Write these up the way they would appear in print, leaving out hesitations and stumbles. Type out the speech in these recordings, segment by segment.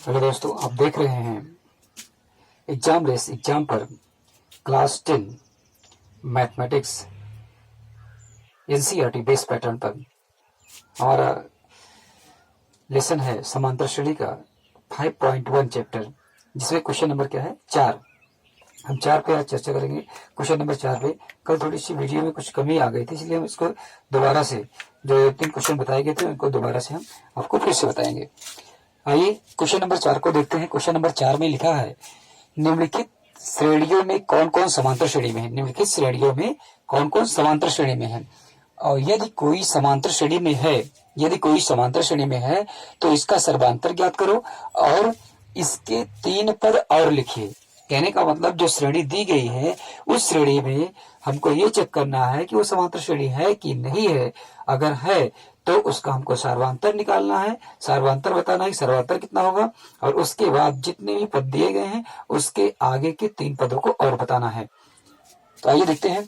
Hello दोस्तों, आप देख रहे हैं एग्जाम रेस एग्जाम पर class 10 mathematics NCERT base pattern पर हमारा लेसन है समांतर श्रेणी का 5.1 चैप्टर, जिसमें क्वेश्चन नंबर क्या है 4। हम 4 पे आज चर्चा करेंगे। क्वेश्चन नंबर 4 पे कल थोड़ी सी वीडियो में कुछ कमी आ गई थी, इसलिए हम इसको दोबारा से जो 3 क्वेश्चन बताए गए थे उनको दोबारा से हम आपको फिर से बताएंगे। आइए क्वेश्चन नंबर 4 को देखते हैं। क्वेश्चन नंबर 4 में लिखा है निम्नलिखित श्रेणियों में कौन कौन समांतर श्रेणी में है। निम्नलिखित श्रेणियों में कौन कौन समांतर श्रेणी में है, और यदि कोई समांतर श्रेणी में है, यदि कोई समांतर श्रेणी में है तो इसका सर्वांतर ज्ञात करो और इसके 3 पद और लिखिए। कहने का मतलब जो श्रेणी दी गई है उस श्रेणी में हमको ये चेक करना है कि वो समांतर श्रेणी है कि नहीं है। अगर है तो उसका हमको सर्वांतर निकालना है, सर्वांतर बताना है, सर्वांतर कितना होगा, और उसके बाद जितने भी पद दिए गए हैं उसके आगे के 3 पदों को और बताना है। तो आइए देखते हैं।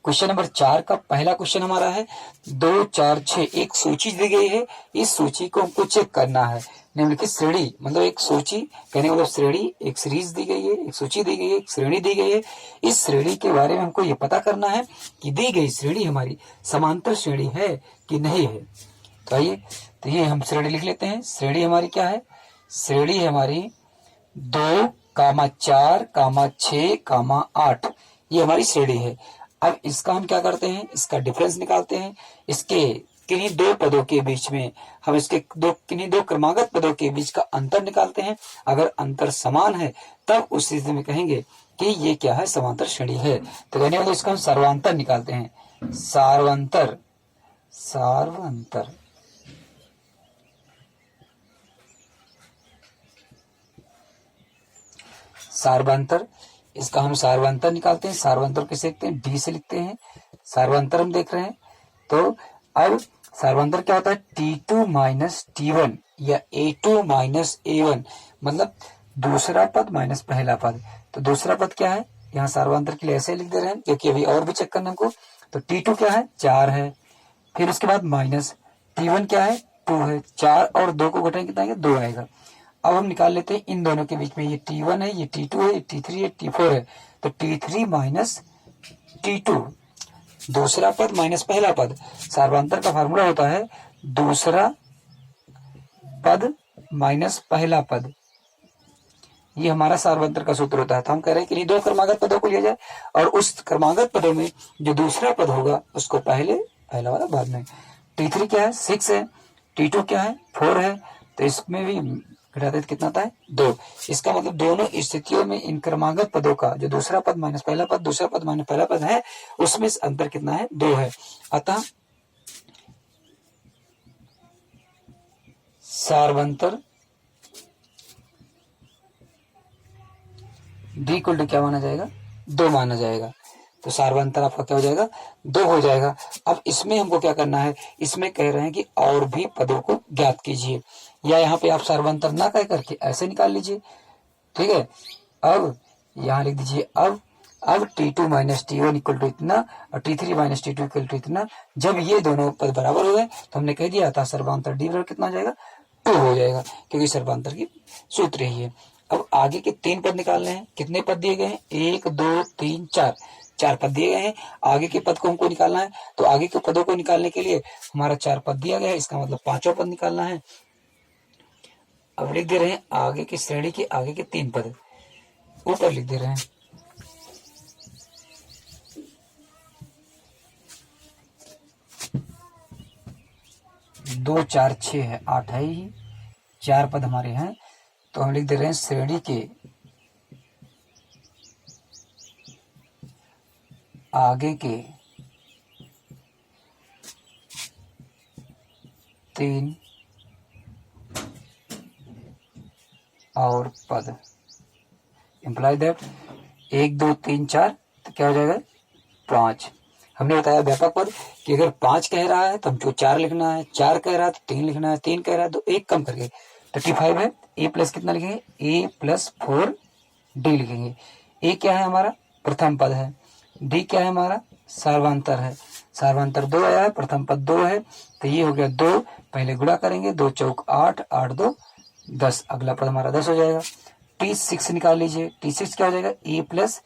क्वेश्चन नंबर 4 का पहला क्वेश्चन हमारा है 2, 4, 6। एक सूची दी गई है, इस सूची को हमको चेक करना है। निम्नलिखित श्रेणी मतलब एक सूची, कहने का मतलब श्रेणी, एक सीरीज दी गई है, एक सूची दी गई है, एक श्रेणी दी गई है। इस श्रेणी के बारे में हमको ये पता करना है कि दी गई श्रेणी हमारी समांतर श्रेणी है कि नहीं है। तो आइए, तो ये हम श्रेणी लिख लेते हैं। श्रेणी हमारी क्या है? श्रेणी हमारी 2, 4, 6, 8, ये हमारी श्रेणी है। अब इसका हम क्या करते हैं, इसका डिफरेंस निकालते हैं। इसके किन्हीं 2 पदों के बीच में हम इसके किन्हीं 2 क्रमागत पदों के बीच का अंतर निकालते हैं। अगर अंतर समान है तब उस स्थिति में कहेंगे कि ये क्या है, समांतर श्रेणी है। तो कहने वाले इसका हम सर्वांतर निकालते हैं। सार्वंतर, सार्वंतर, सार्वंतर, इसका हम सार्वंतर निकालते हैं। सार्वंतर कैसे लिखते हैं? डी से लिखते हैं। सार्वंतर हम देख रहे हैं। तो अब सार्वंतर क्या होता है? T2 माइनस T1 या A2 माइनस A1, मतलब दूसरा पद माइनस पहला पद। तो दूसरा पद क्या है, यहाँ सार्वंतर के लिए ऐसे लिख दे रहे हैं क्योंकि अभी और भी चेक करना हमको। तो T2 क्या है? 4 है। फिर उसके बाद माइनस T1 क्या है? 2 है। 4 और 2 को घटाएंगे कितना आएगा? 2 आएगा। अब हम निकाल लेते हैं इन दोनों के बीच में, ये T1 है, ये T2 है, ये T3 है, T4 है। तो T3 माइनस T2, दूसरा पद माइनस पहला पद। सार्वंतर का फार्मूला होता है दूसरा पद माइनस पहला पद, ये हमारा सार्वंतर का सूत्र होता है। तो हम कह रहे हैं कि 2 क्रमागत पदों को लिया जाए और उस क्रमागत पदों में जो दूसरा पद होगा उसको पहले, पहला वाला बाद में। T3 क्या है? 6 है। T2 क्या है? 4 है। तो इसमें भी घटाते कितना आता है? 2। इसका मतलब दोनों स्थितियों में इन क्रमागत पदों का जो दूसरा पद माइनस पहला पद, दूसरा पद माइनस पहला पद है, उसमें अंतर कितना है? 2 है। अतः सार्वंतर डी इक्वल टू क्या माना जाएगा? 2 माना जाएगा। तो सार्वंतर आपका क्या हो जाएगा? 2 हो जाएगा। अब इसमें हमको क्या करना है, इसमें कह रहे हैं कि और भी पदों को ज्ञात कीजिए, या यहाँ पे आप सार्वंतर ना कह करके ऐसे निकाल लीजिए। ठीक है। अब यहाँ लिख दीजिए अब T2 minus T1 equal to इतना और T3 minus T2 equal to इतना। जब ये दोनों पद बराबर हो गए तो हमने कह दिया था सर्वांतर डी बराबर कितना हो जाएगा? 2 हो जाएगा, क्योंकि सर्वांतर की सूत्र यही है। अब आगे के 3 पद निकालने हैं। कितने पद दिए गए हैं? 1, 2, 3, 4, 4 पद दिए गए हैं। आगे के पद को हमको निकालना है। तो आगे के पदों को निकालने के लिए हमारा 4 पद दिया गया है, इसका मतलब 5वां पद निकालना है। अब लिख दे रहे हैं आगे की श्रेणी के आगे के 3 पद ऊपर लिख दे रहे हैं। दो, 4, 6 है, 8 है ही, 4 पद हमारे हैं। तो हम लिख दे रहे हैं श्रेणी के आगे के 3 और पद। इम्प्लाई दैट 1, 2, 3, 4, तो क्या हो जाएगा? 5। हमने बताया व्यापक पद कि अगर 5 कह रहा है तो हमको 4 लिखना है, 4 कह रहा है तो 3 लिखना है, 3 कह रहा है तो 1 कम करके 35 है। A प्लस कितना लिखेंगे? A प्लस 4D लिखेंगे। A क्या है? हमारा प्रथम पद है। D क्या है? हमारा सार्वंतर है। सार्वंतर 2 आया है, प्रथम पद 2 है, तो ये हो गया 2। पहले गुणा करेंगे, 2 चौक 8, 8 2 10, अगला पद हमारा 10 हो जाएगा। T6 निकाल लीजिए, T6 क्या हो जाएगा, a प्लस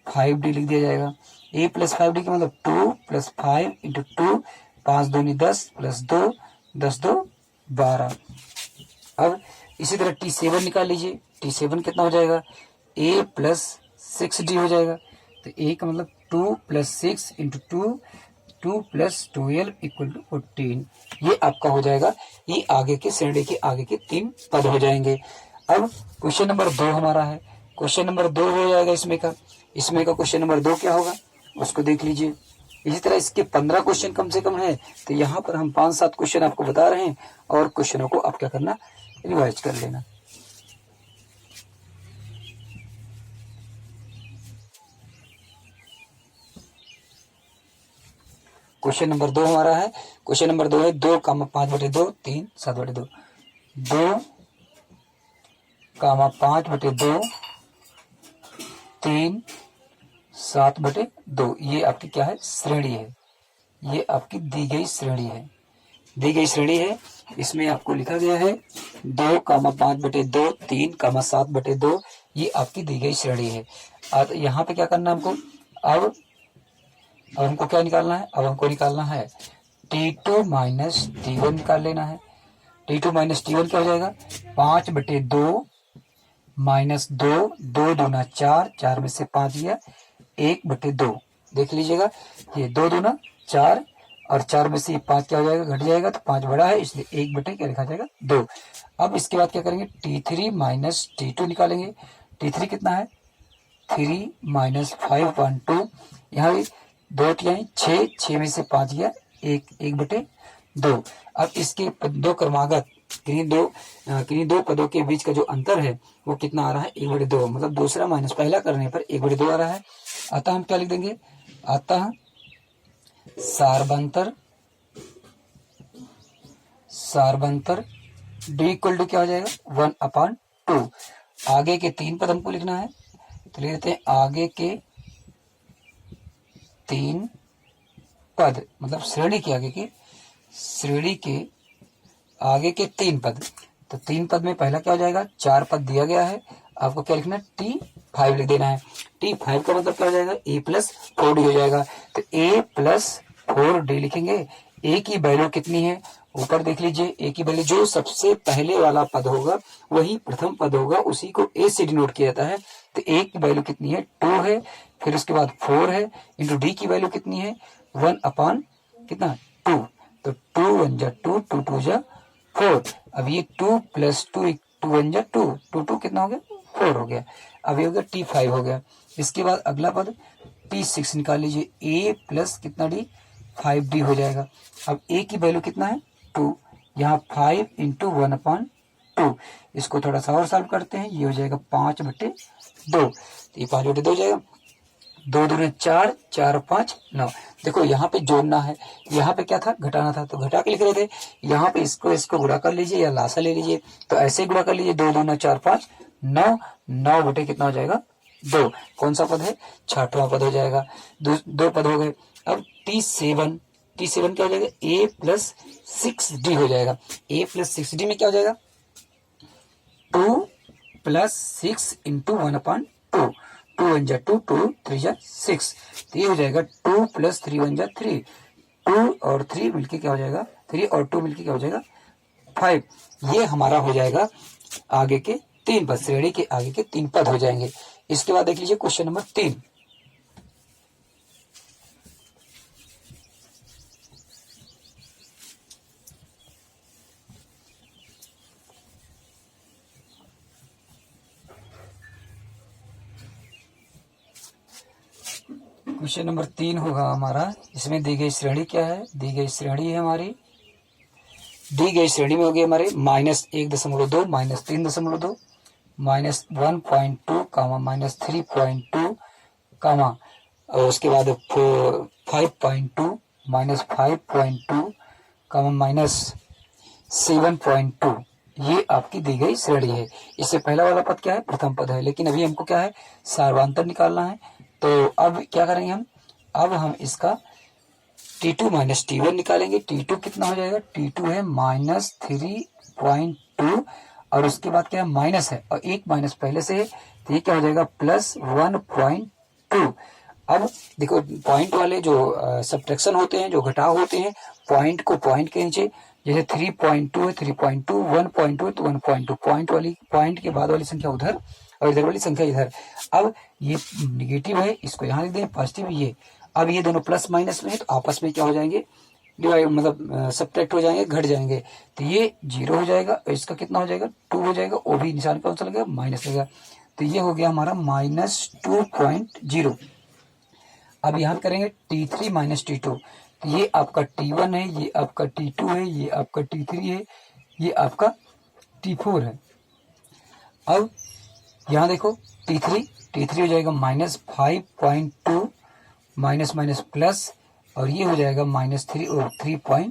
5d लिख दिया जाएगा। a प्लस 5d का मतलब 2 प्लस 5 इंटू 2, 5 दूनी 10 प्लस 2, 10 2 12। अब इसी तरह T7 निकाल लीजिए, T7 कितना हो जाएगा, a प्लस 6d हो जाएगा। तो a का मतलब 2 plus 6 into 2, 2 plus 12 equal to 14। ये आपका हो जाएगा, ये आगे के श्रेणी के आगे के 3 पद हो जाएंगे। अब क्वेश्चन नंबर 2 हमारा है, क्वेश्चन नंबर 2 हो जाएगा इसमें का क्वेश्चन नंबर 2 क्या होगा उसको देख लीजिए। इसी तरह इसके 15 क्वेश्चन कम से कम है, तो यहाँ पर हम 5-7 क्वेश्चन आपको बता रहे हैं और क्वेश्चनों को आप क्या करना, रिवाइज कर लेना। क्वेश्चन नंबर 2 हमारा है, क्वेश्चन नंबर 2 है 2, 5/2, 3, 7/2, 2, 5/2, 3, 7/2। ये आपकी क्या है, श्रेणी है, ये आपकी दी गई श्रेणी है, दी गई श्रेणी है। इसमें आपको लिखा गया है 2, 5/2, 3, 7/2, ये आपकी दी गई श्रेणी है। अब यहाँ पे क्या करना है हमको, अब हमको क्या निकालना है, अब हमको निकालना है T2 माइनस T1 निकाल लेना है। T2 माइनस T1 क्या हो जाएगा, 5/2 माइनस 2, 2 दूना 4, 4 में से 5 गया, 1/2। देख लीजिएगा, ये 2 दूना 4 और 4 में से 5 क्या हो जाएगा, घट जाएगा, तो 5 बड़ा है इसलिए 1 क्या लिखा जाएगा, 2। अब इसके बाद क्या करेंगे, T3 माइनस T2 निकालेंगे। T3 कितना है, 3 माइनस 5/2, यहाँ भी 2 तिहाई 6, 6 में से 5 गया, 1/2। अब इसके दो क्रमागत किन्हीं दो पदों के बीच का जो अंतर है वो कितना आ रहा है, 1/2, मतलब दूसरा माइनस पहला करने पर 1/2 आ रहा है। अतः हम क्या लिख देंगे, अतः सारबंतर d इक्वल टू क्या हो जाएगा, 1/2। आगे के 3 पद हमको लिखना है, तो लिख देते हैं आगे के 3 पद, मतलब श्रेणी के आगे के 3 पद। तो 3 पद में पहला क्या हो जाएगा, 4 पद दिया गया है, आपको क्या लिखना है, T5 लिख देना है। T5 का मतलब क्या हो जाएगा, a प्लस 4d हो जाएगा। तो a प्लस 4d लिखेंगे। a की वैल्यू कितनी है, ऊपर देख लीजिए, a की वैल्यू जो सबसे पहले वाला पद होगा वही प्रथम पद होगा, उसी को a से डिनोट किया जाता है। तो a की वैल्यू कितनी है, 2 है, फिर उसके बाद 4 है, इंटू d की वैल्यू कितनी है, 1/2। तो 2 1 जा 2, 2 2 जा 4। अब ये 2 प्लस 2, 2 1 जा 2, 2 2 कितना हो गया, 4 हो गया। अब ये हो गया T5 हो गया। इसके बाद अगला पद T6 निकाल लीजिए, a प्लस कितना d, 5d हो जाएगा। अब a की वैल्यू कितना है, 2, यहाँ 5 इंटू 1/2। इसको थोड़ा सा और सॉल्व करते हैं, ये हो जाएगा 5/2। ये 5/2 हो जाएगा, 2 दूनी 4, 4 5 9। देखो यहाँ पे जोड़ना है, यहाँ पे क्या था, घटाना था, तो घटा के लिख रहे थे। यहाँ पे इसको गुणा कर लीजिए या लासा ले लीजिए, तो ऐसे ही गुणा कर लीजिए, 2 दूना 4 5 9, 9 कितना हो जाएगा, 2। कौन सा पद है, 6वां पद हो जाएगा। 2 पद हो गए। अब T7 क्या हो जाएगा, a प्लस 6d हो जाएगा। a प्लस 6d में क्या हो जाएगा, 2 प्लस 6 इंटू 1/2। 2 1 जा 2, 2 3 जा 6। तो ये हो जाएगा 2 प्लस 3 1 जा 3। 2 और 3 मिलके क्या हो जाएगा, 3 और 2 मिलके क्या हो जाएगा, 5। ये हमारा हो जाएगा आगे के 3 पद, श्रेणी के आगे के 3 पद हो जाएंगे। इसके बाद देख लीजिए क्वेश्चन नंबर 3। क्वेश्चन नंबर 3 होगा हमारा। इसमें दी गई श्रेणी क्या है, दी गई श्रेणी है हमारी, दी गई श्रेणी में होगी हमारे -1.2, -3.2, -1.2, -3.2, और उसके बाद 5.2, -5.2, -7.2। ये आपकी दी गई श्रेणी है। इससे पहला वाला पद क्या है, प्रथम पद है, लेकिन अभी हमको क्या है, सार्वांतर निकालना है। तो अब क्या करेंगे अब हम इसका T2 माइनस T1 निकालेंगे। T2 कितना हो जाएगा, T2 है -3.2 और उसके बाद क्या है, माइनस है और एक माइनस पहले से है, तो ये क्या हो जाएगा +1.2। अब देखो पॉइंट वाले जो सब्ट्रैक्शन होते हैं, जो घटाव होते हैं, पॉइंट को पॉइंट के नीचे, जैसे 3.2 है 3.2, 1.2 तो 1.2, पॉइंट के बाद वाली संख्या उधर और इधर वाली संख्या इधर। अब ये निगेटिव है, इसको यहाँ लिख दें, पॉजिटिव ये। अब ये दोनों प्लस माइनस में है तो आपस में क्या हो जाएंगे, डिवाइड मतलब सब्ट्रैक्ट हो जाएंगे, घट जाएंगे। तो ये 0 हो जाएगा और इसका कितना हो जाएगा 2 हो जाएगा, वो भी निशान कौन सा लगेगा, माइनस लगेगा। तो ये हो गया हमारा -2.0। अब यहाँ करेंगे T3 - T2, तो ये आपका T1 है, ये आपका T2 है, ये आपका T3 है, ये आपका T4 है। अब यहाँ देखो T3 हो जाएगा -5.2 माइनस माइनस प्लस, और ये हो जाएगा -3 और 3.2।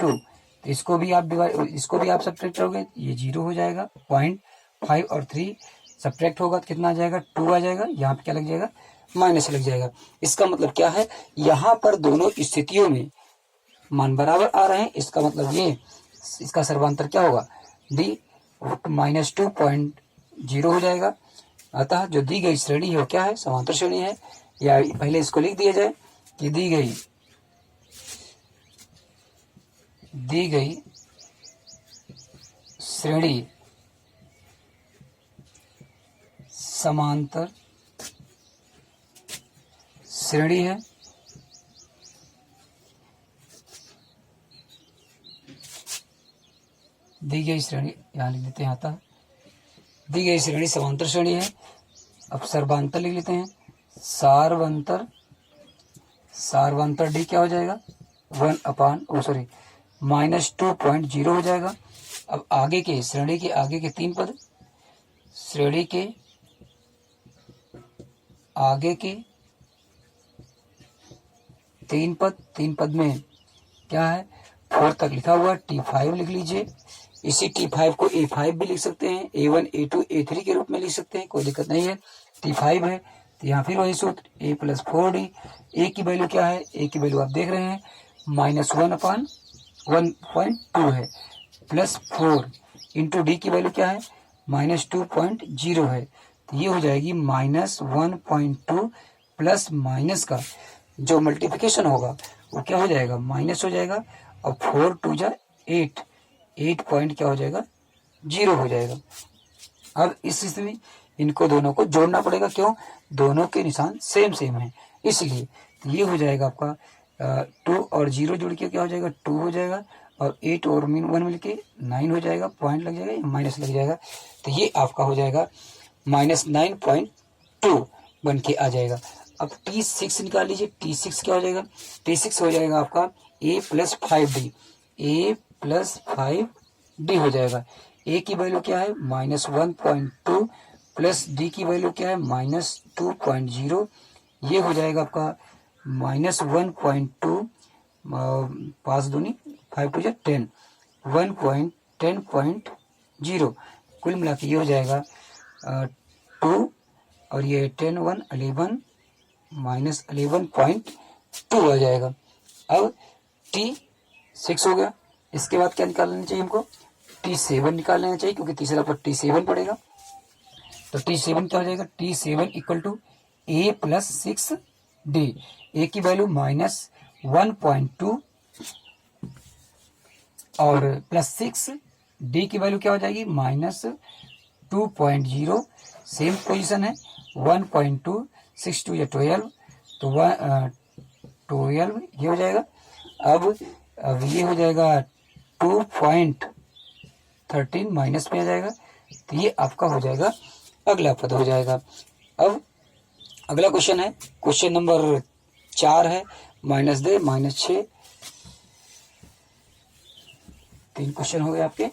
तो इसको भी आप सब्ट्रैक्ट करोगे, ये 0 हो जाएगा, 0.5 और 3 सब्ट्रैक्ट होगा तो कितना आ जाएगा 2 आ जाएगा, यहाँ पे क्या लग जाएगा माइनस लग जाएगा। इसका मतलब क्या है, यहाँ पर दोनों स्थितियों में मान बराबर आ रहे हैं, इसका मतलब ये, इसका सर्वांतर क्या होगा D -2.0 हो जाएगा। अतः जो दी गई श्रेणी है वो क्या है, समांतर श्रेणी है। या पहले इसको लिख दिया जाए कि दी गई श्रेणी समांतर श्रेणी है। दी गई श्रेणी, यहाँ लिख देते हैं, आता दी गई श्रेणी समांतर श्रेणी है। अब सर्वांतर लिख लेते हैं, सार्वंतर D क्या हो जाएगा -2.0 हो जाएगा। अब आगे के श्रेणी के आगे के 3 पद, श्रेणी के आगे के 3 पद में क्या है, 4 तक लिखा हुआ, T5 लिख लीजिए। इसी T5 को A5 भी लिख सकते हैं, A1 A2 A3 के रूप में लिख सकते हैं, कोई दिक्कत नहीं है। T5 है तो यहाँ फिर वही सूत्र A + 4D। A की वैल्यू क्या है, A की वैल्यू आप देख रहे हैं -1/1.2 है, +4 इंटू D की वैल्यू क्या है -2.0 है। तो ये हो जाएगी -1.2 प्लस माइनस का जो मल्टीप्लिकेशन होगा वो क्या हो जाएगा, माइनस हो जाएगा। और 4 × 2 = 8 पॉइंट क्या हो जाएगा 0 हो जाएगा। अब इस स्थिति में इनको दोनों को जोड़ना पड़ेगा, क्यों, दोनों के निशान सेम है, इसलिए ये हो जाएगा आपका 2 और 0 जोड़ के क्या हो जाएगा 2 हो जाएगा, और 8 और 1 मिलके 9 हो जाएगा, पॉइंट लग जाएगा, माइनस लग जाएगा। तो ये आपका हो जाएगा -9.2 बन के आ जाएगा। अब T6 निकाल लीजिए, T6 क्या हो जाएगा, T6 हो जाएगा आपका A + 5D हो जाएगा। A की वैल्यू क्या है -1.2 प्लस D की वैल्यू क्या है -2.0, ये हो जाएगा आपका -1.2 5 दूनी 5 × 2 = 10 1.10.0, कुल मिला के ये हो जाएगा 2 और ये 10 1 11 -11.2 आ जाएगा। अब T6 हो गया, इसके बाद क्या निकाल लेना चाहिए हमको, T7 निकाल लेना चाहिए, क्योंकि तीसरा पर T7 पड़ेगा। तो T7 क्या हो जाएगा, T7 = A + 6D। A की वैल्यू -1.2 और +6, D की वैल्यू क्या हो जाएगी -2.0, सेम पोजीशन है 1.2 6 × 2 = 12, तो 12 ये हो जाएगा। अब ये हो जाएगा 2.13 माइनस में आ जाएगा, तो ये आपका हो जाएगा अगला पद हो जाएगा। अब अगला क्वेश्चन है, क्वेश्चन नंबर 4 है, -2 -6, 3 क्वेश्चन हो गए आपके।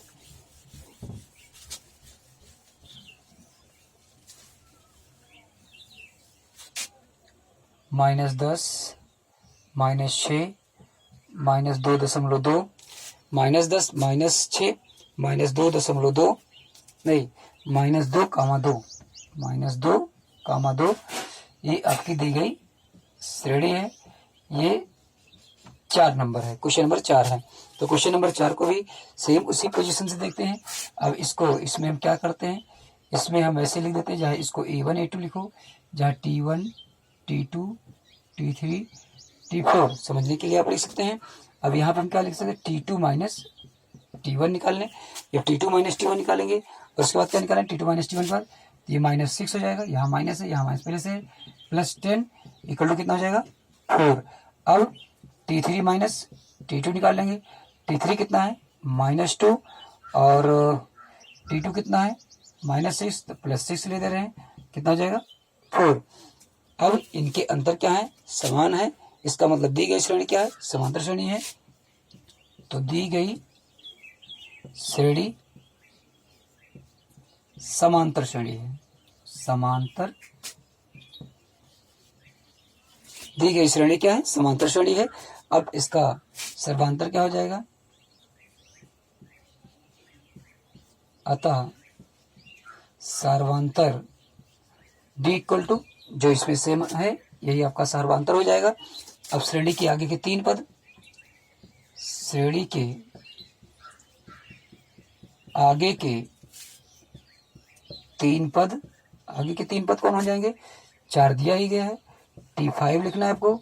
-10 -6 -2.2 -10 -6 -2.2 नहीं -2,2 ये आपकी दी गई श्रेणी है, ये 4 नंबर है, क्वेश्चन नंबर 4 है। तो क्वेश्चन नंबर 4 को भी सेम उसी पोजीशन से देखते हैं। अब इसमें हम क्या करते हैं, इसमें हम ऐसे लिख देते हैं, जहाँ इसको A1 A2 लिखो, जहाँ T1 T2 T3 T4 समझने के लिए आप लिख सकते हैं। अब यहाँ पर हम क्या लिख सकते हैं, T2 माइनस T1 निकाल लें। जब T2 माइनस T1 निकालेंगे और उसके बाद क्या निकालें, T2 माइनस T1 के बाद ये -6 हो जाएगा, यहाँ माइनस है, यहाँ माइनस पहले से है, +10 इक्वल टू कितना हो जाएगा 4। अब T3 माइनस T2 निकाल लेंगे। T3 कितना है -2 और T2 कितना है -6, तो +6 ले दे रहे हैं, कितना हो जाएगा 4। अब इनके अंतर क्या है, समान है, इसका मतलब दी गई श्रेणी क्या है, समांतर श्रेणी है। तो दी गई श्रेणी समांतर श्रेणी है, समांतर दी गई श्रेणी क्या है, समांतर श्रेणी है। अब इसका सर्वांतर क्या हो जाएगा, अतः सर्वांतर D इक्वल टू जो इसमें सेम है यही आपका सर्वांतर हो जाएगा। अब श्रेणी के आगे के 3 पद, श्रेणी के आगे के 3 पद, आगे के 3 पद कौन हो जाएंगे, 4 दिया ही गया है। T5 लिखना है आपको,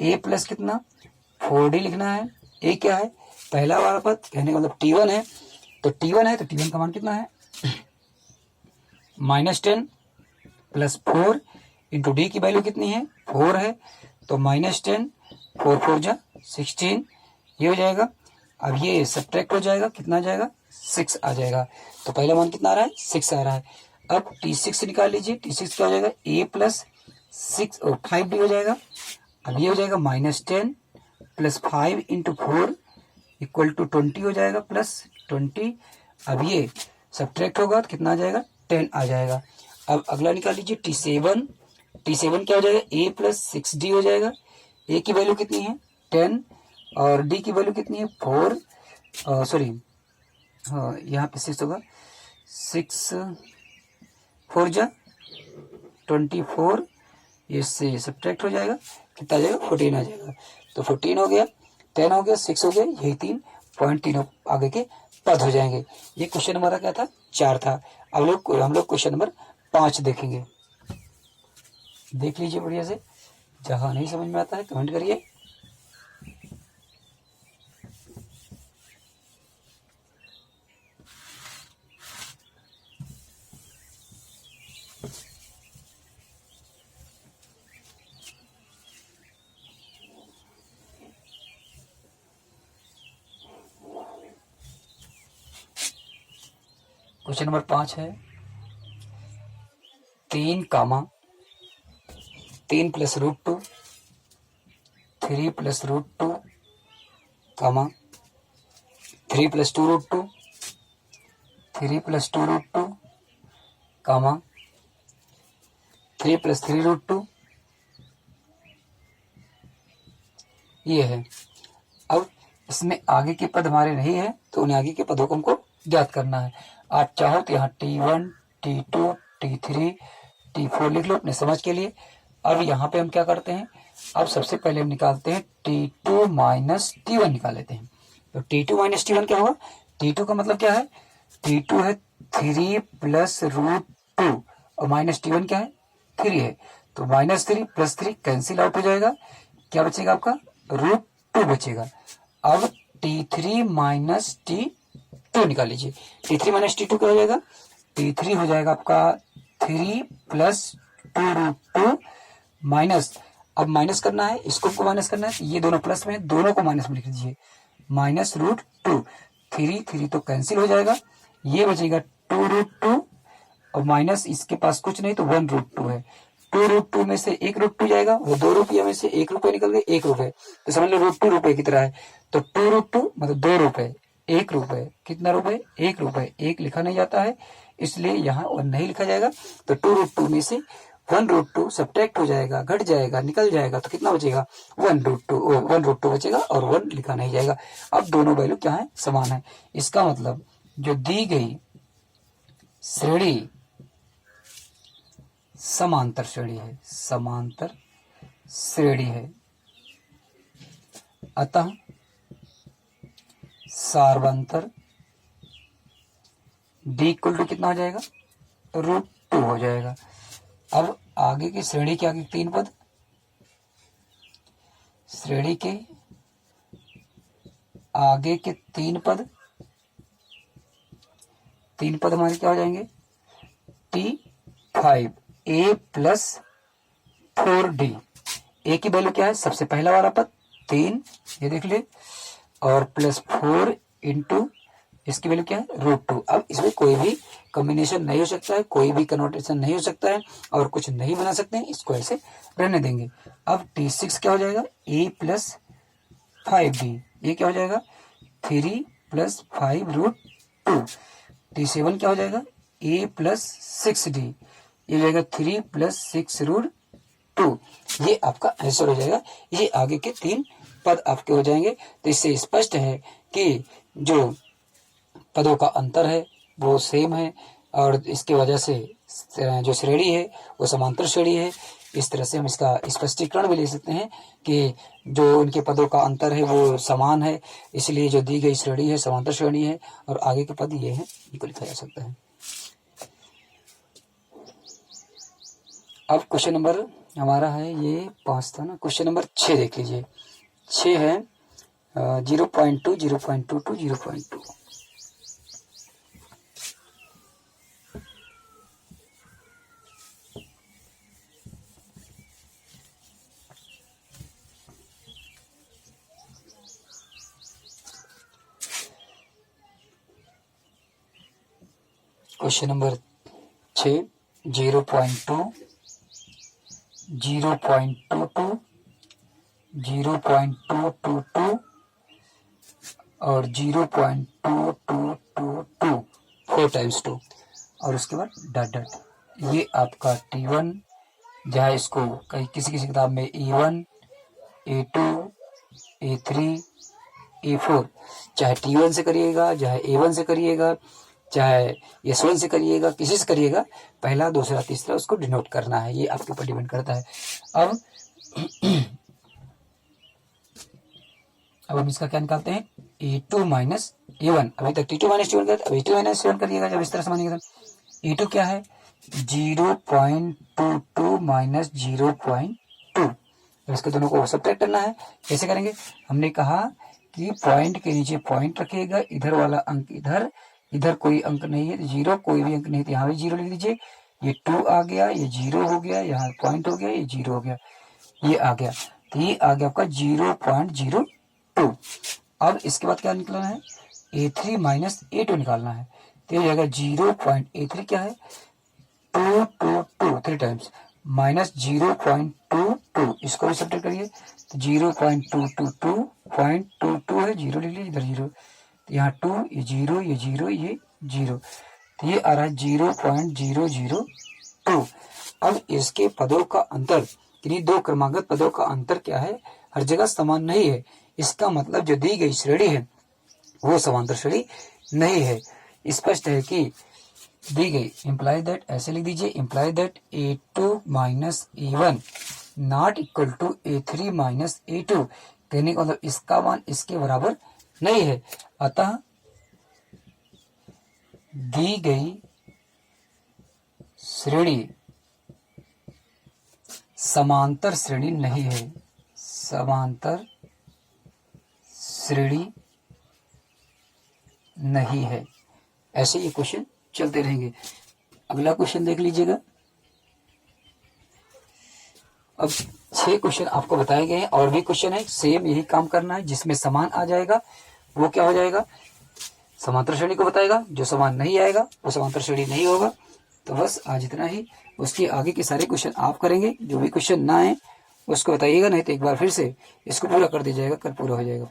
A प्लस कितना 4D लिखना है। A क्या है, पहला वाला पद, कहने का मतलब T1 है, तो T1 है तो T1 का मान कितना है -10 प्लस 4 इंटू D की वैल्यू कितनी है 4 है, तो -10 4 4 जा 16 ये हो जाएगा। अब ये सब्ट्रैक्ट हो जाएगा, कितना आ जाएगा 6 आ जाएगा। तो पहला मान कितना आ रहा है 6 आ रहा है। अब T6 निकाल लीजिए, T6 क्या हो जाएगा A प्लस 6 और 5D हो जाएगा। अब ये हो जाएगा -10 प्लस 5 इंटू 4 इक्वल टू 20 हो जाएगा, प्लस 20। अब ये सब्ट्रैक्ट होगा तो कितना आ जाएगा 10 आ जाएगा। अब अगला निकाल लीजिए T7, T7 क्या हो जाएगा A प्लस 6D हो जाएगा। A की वैल्यू कितनी है 10 और D की वैल्यू कितनी है 4, सॉरी हाँ यहाँ पे 6 होगा, 6 4 जा 24, इससे सब्ट्रैक्ट हो जाएगा, कितना आ जाएगा 14 आ जाएगा। तो 14 हो गया, 10 हो गया, 6 हो गया, यही 3 पॉइंट तीनों आगे के पद हो जाएंगे। ये क्वेश्चन हमारा क्या था 4 था। अब हम लोग क्वेश्चन नंबर 5 देखेंगे। देख लीजिए बढ़िया से, जहाँ नहीं समझ में आता है कमेंट करिए। क्वेश्चन नंबर 5 है 3 plus √2 3 plus √2 3 plus 2√2 3 plus 2√2 3 plus 3√2 ये है। अब इसमें आगे के पद हमारे नहीं है तो उन्हें आगे के पदों को हमको ज्ञात करना है। आप चाहो तो यहाँ T1 T2 T3 T4 लिख लो अपने समझ के लिए। अब यहाँ पे हम क्या करते हैं, अब सबसे पहले हम निकालते हैं T2 माइनस T1 निकाल लेते हैं। तो T2 माइनस T1 क्या होगा, T2 का मतलब क्या है, T2 है 3 प्लस √2 और माइनस T1 क्या है 3 है, तो -3 + 3 कैंसिल आउट हो जाएगा, क्या बचेगा आपका √2 बचेगा। अब T3 माइनस T2 निकाल लीजिए, T3 माइनस T2 क्या हो जाएगा, T3 हो जाएगा आपका 3 प्लस 2√2 माइनस, अब माइनस करना है, इसको हमको माइनस करना है, ये दोनों प्लस में, दोनों को माइनस में लिख दीजिए, -√2 3 तो कैंसिल हो जाएगा, ये बचेगा 2√2 और माइनस इसके पास कुछ नहीं तो 1√2 है, 2√2 में से 1√2 जाएगा, वो 2 रुपये में से 1 रुपये निकल गए, 1 रुपये, तो समझ लो √2 रुपये की तरह है। तो 2√2 मतलब 2 रुपये, 1 रुपये, कितना रुपये 1 रुपये, 1 लिखा नहीं जाता है इसलिए यहाँ 1 नहीं लिखा जाएगा। तो 2√2 में से 1√2 सब्ट्रैक्ट हो जाएगा, घट जाएगा, निकल जाएगा, तो कितना बचेगा 1√2 बचेगा और 1 लिखा नहीं जाएगा। अब दोनों वैल्यू क्या है समान है, इसका मतलब जो दी गई श्रेणी समांतर श्रेणी है, समांतर श्रेणी है, अतः सार्वंतर डी इक्वल टू कितना हो जाएगा, √2 हो जाएगा। अब आगे की श्रेणी के आगे 3 पद, श्रेणी के आगे के 3 पद हमारे क्या हो जाएंगे, T5 A प्लस 4D। ए की वैल्यू क्या है, सबसे पहला वाला पद 3, ये देख ले, और प्लस 4 इंटू इसकी वैल्यू क्या है, √2। अब इसमें कोई भी कॉम्बिनेशन नहीं हो सकता है, कोई भी कन्वर्टेशन नहीं हो सकता है और कुछ नहीं बना सकते हैं, इसको ऐसे रहने देंगे। अब T6 क्या हो जाएगा, A प्लस 5D, ये क्या हो जाएगा 3 प्लस 5 √2। T7 क्या हो जाएगा, A प्लस 6D, ये हो जाएगा 3 प्लस 6 √2। ये आपका आंसर हो जाएगा। ये आगे के 3 पद आपके हो जाएंगे। तो इससे स्पष्ट है कि जो पदों का अंतर है वो सेम है और इसके वजह से जो श्रेणी है वो समांतर श्रेणी है। इस तरह से हम इसका स्पष्टीकरण भी ले सकते हैं कि जो उनके पदों का अंतर है वो समान है, इसलिए जो दी गई श्रेणी है समांतर श्रेणी है और आगे के पद ये हैं, इनको लिखा जा सकता है। अब क्वेश्चन नंबर हमारा है ये 5 था ना, क्वेश्चन नंबर 6 देख लीजिए। 6 है 0.2, 0.22, 0.2। क्वेश्चन नंबर 6 0.2, 0.22, 0.222 और 0.2222 4 टाइम्स 2 और उसके बाद डॉट डॉट। ये आपका T1, जहाँ इसको कहीं किसी किताब में E1, A2, A3, A4, चाहे T1 से करिएगा, चाहे A1 से करिएगा, चाहे S1 से करिएगा, किसी से करिएगा, पहला दूसरा तीसरा उसको डिनोट करना है, ये आपके ऊपर डिपेंड करता है। अब हम इसका क्या निकालते हैं, A2 माइनस A1। अभी तक T2 माइनस T1 करते, अब A2 माइनस T1 करिएगा जब इस तरह से मानिएगा। A2 क्या है 0.22 माइनस 0.2। इसके दोनों को सब्ट्रैक्ट करना है। कैसे करेंगे, हमने कहा कि पॉइंट के नीचे पॉइंट रखिएगा, इधर वाला अंक इधर, इधर कोई अंक नहीं है, 0 कोई भी अंक नहीं है, यहाँ भी 0 लिख दीजिए। ये 2 आ गया, ये 0 हो गया, यहाँ पॉइंट हो गया, ये 0 हो गया, ये आ गया, तो ये आ गया आपका 0.02। अब इसके बाद क्या निकलना है, A3 माइनस A2 निकालना है। तो ये जाएगा 0.A3 क्या है 222 3 टाइम्स माइनस 0.22, इसको भी सब्ट्रैक्ट करिए तो 0.222 है, 0 लिख लीजिए, इधर 0, तो यहाँ 2, ये 0, ये 0, ये 0, तो ये आ रहा है 0.002। अब इसके पदों का अंतर, किन्हीं दो क्रमागत पदों का अंतर क्या है, हर जगह समान नहीं है। इसका मतलब जो दी गई श्रेणी है वो समांतर श्रेणी नहीं है। स्पष्ट है कि दी गई, इम्प्लाई दैट, ऐसे लिख दीजिए, imply that A2 minus A1 not equal to A3 minus A2, कहने का मतलब इसका मान इसके बराबर नहीं है। अतः दी गई श्रेणी समांतर श्रेणी नहीं है, समांतर श्रेणी नहीं है। ऐसे ये क्वेश्चन चलते रहेंगे। अगला क्वेश्चन देख लीजिएगा। अब 6 क्वेश्चन आपको बताए गए हैं, और भी क्वेश्चन है, सेम यही काम करना है। जिसमें समान आ जाएगा वो क्या हो जाएगा, समांतर श्रेणी को बताएगा। जो समान नहीं आएगा वो समांतर श्रेणी नहीं होगा। तो बस आज इतना ही। उसके आगे के सारे क्वेश्चन आप करेंगे, जो भी क्वेश्चन ना आए उसको बताइएगा, नहीं तो एक बार फिर से इसको पूरा कर दीजिएगा, कल पूरा हो जाएगा।